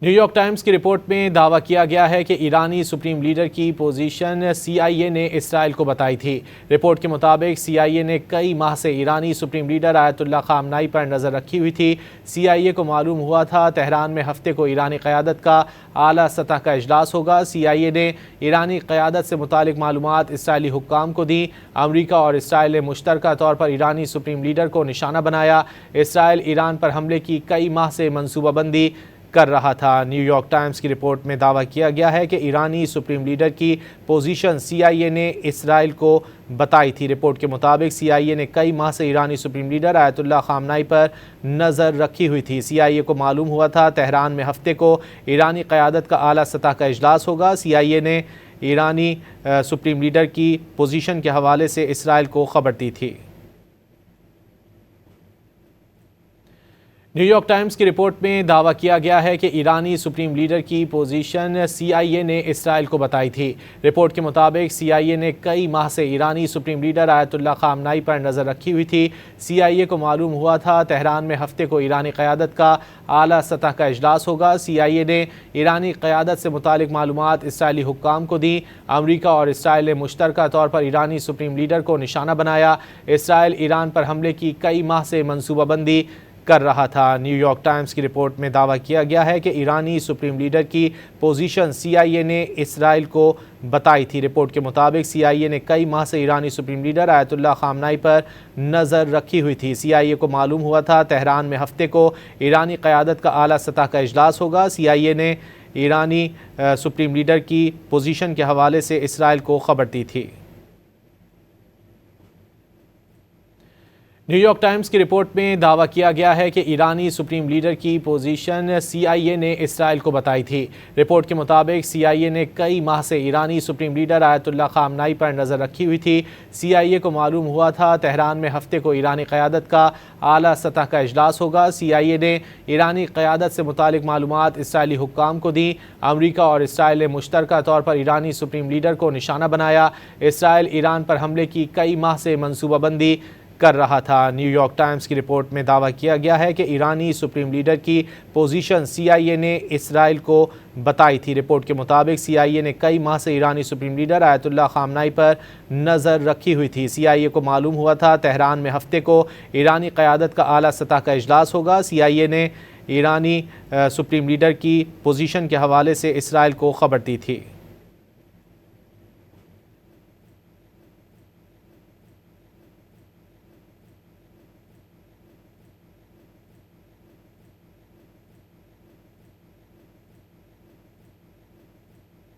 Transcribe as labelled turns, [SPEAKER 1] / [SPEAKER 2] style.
[SPEAKER 1] New York Times کی report میں دعویٰ کیا گیا ہے کہ ایرانی سپریم لیڈر کی پوزیشن سی آئی اے نے اسرائیل کو بتائی تھی۔ رپورٹ کے مطابق سی آئی اے نے کئی ماہ سے ایرانی سپریم لیڈر آیت اللہ خامنائی پر نظر رکھی ہوئی تھی۔ سی آئی اے کو معلوم ہوا تھا تہران میں ہفتے کو ایرانی قیادت کا اعلیٰ سطح کا اجلاس ہوگا۔ سی آئی اے نے ایرانی قیادت سے متعلق معلومات اسرائیلی حکام کو دی۔ امریکہ اور اسرائیل نے مشترکہ طور پر ایرانی سپریم لیڈر کو نشانہ بنایا۔ اسرائیل ایران پر حملے کی کئی ماہ سے منصوبہ بندی کر رہا تھا۔ نیو یارک ٹائمز کی رپورٹ میں دعویٰ کیا گیا ہے کہ ایرانی سپریم لیڈر کی پوزیشن سی آئی اے نے اسرائیل کو بتائی تھی۔ رپورٹ کے مطابق سی آئی اے نے کئی ماہ سے ایرانی سپریم لیڈر آیت اللہ خامنائی پر نظر رکھی ہوئی تھی۔ سی آئی اے کو معلوم ہوا تھا تہران میں ہفتے کو ایرانی قیادت کا اعلیٰ سطح کا اجلاس ہوگا۔ سی آئی اے نے ایرانی سپریم لیڈر کی پوزیشن کے حوالے سے اسرائیل کو خبر دی تھی۔ نیو یارک ٹائمز کی رپورٹ میں دعویٰ کیا گیا ہے کہ ایرانی سپریم لیڈر کی پوزیشن سی آئی اے نے اسرائیل کو بتائی تھی۔ رپورٹ کے مطابق سی آئی اے نے کئی ماہ سے ایرانی سپریم لیڈر آیت اللہ خامنائی پر نظر رکھی ہوئی تھی۔ سی آئی اے کو معلوم ہوا تھا تہران میں ہفتے کو ایرانی قیادت کا اعلیٰ سطح کا اجلاس ہوگا۔ سی آئی اے نے ایرانی قیادت سے متعلق معلومات اسرائیلی حکام کو دی۔ امریکہ اور اسرائیل نے مشترکہ طور پر ایرانی سپریم لیڈر کو نشانہ بنایا۔ اسرائیل ایران پر حملے کی کئی ماہ سے منصوبہ بندی کر رہا تھا۔ نیو یارک ٹائمز کی رپورٹ میں دعویٰ کیا گیا ہے کہ ایرانی سپریم لیڈر کی پوزیشن سی آئی اے نے اسرائیل کو بتائی تھی۔ رپورٹ کے مطابق سی آئی اے نے کئی ماہ سے ایرانی سپریم لیڈر آیت اللہ خامنائی پر نظر رکھی ہوئی تھی۔ سی آئی اے کو معلوم ہوا تھا تہران میں ہفتے کو ایرانی قیادت کا اعلیٰ سطح کا اجلاس ہوگا۔ سی آئی اے نے ایرانی سپریم لیڈر کی پوزیشن کے حوالے سے اسرائیل کو خبر دی تھی۔ نیو یارک ٹائمز کی رپورٹ میں دعویٰ کیا گیا ہے کہ ایرانی سپریم لیڈر کی پوزیشن سی آئی اے نے اسرائیل کو بتائی تھی۔ رپورٹ کے مطابق سی آئی اے نے کئی ماہ سے ایرانی سپریم لیڈر آیت اللہ خامنائی پر نظر رکھی ہوئی تھی۔ سی آئی اے کو معلوم ہوا تھا تہران میں ہفتے کو ایرانی قیادت کا اعلیٰ سطح کا اجلاس ہوگا۔ سی آئی اے نے ایرانی قیادت سے متعلق معلومات اسرائیلی حکام کو دی۔ امریکہ اور اسرائیل نے مشترکہ طور پر ایرانی سپریم لیڈر کو نشانہ بنایا۔ اسرائیل ایران پر حملے کی کئی ماہ سے منصوبہ بندی کر رہا تھا۔ نیو یارک ٹائمز کی رپورٹ میں دعویٰ کیا گیا ہے کہ ایرانی سپریم لیڈر کی پوزیشن سی آئی اے نے اسرائیل کو بتائی تھی۔ رپورٹ کے مطابق سی آئی اے نے کئی ماہ سے ایرانی سپریم لیڈر آیت اللہ خامنائی پر نظر رکھی ہوئی تھی۔ سی آئی اے کو معلوم ہوا تھا تہران میں ہفتے کو ایرانی قیادت کا اعلیٰ سطح کا اجلاس ہوگا۔ سی آئی اے نے ایرانی سپریم لیڈر کی پوزیشن کے حوالے سے اسرائیل کو خبر دی تھی۔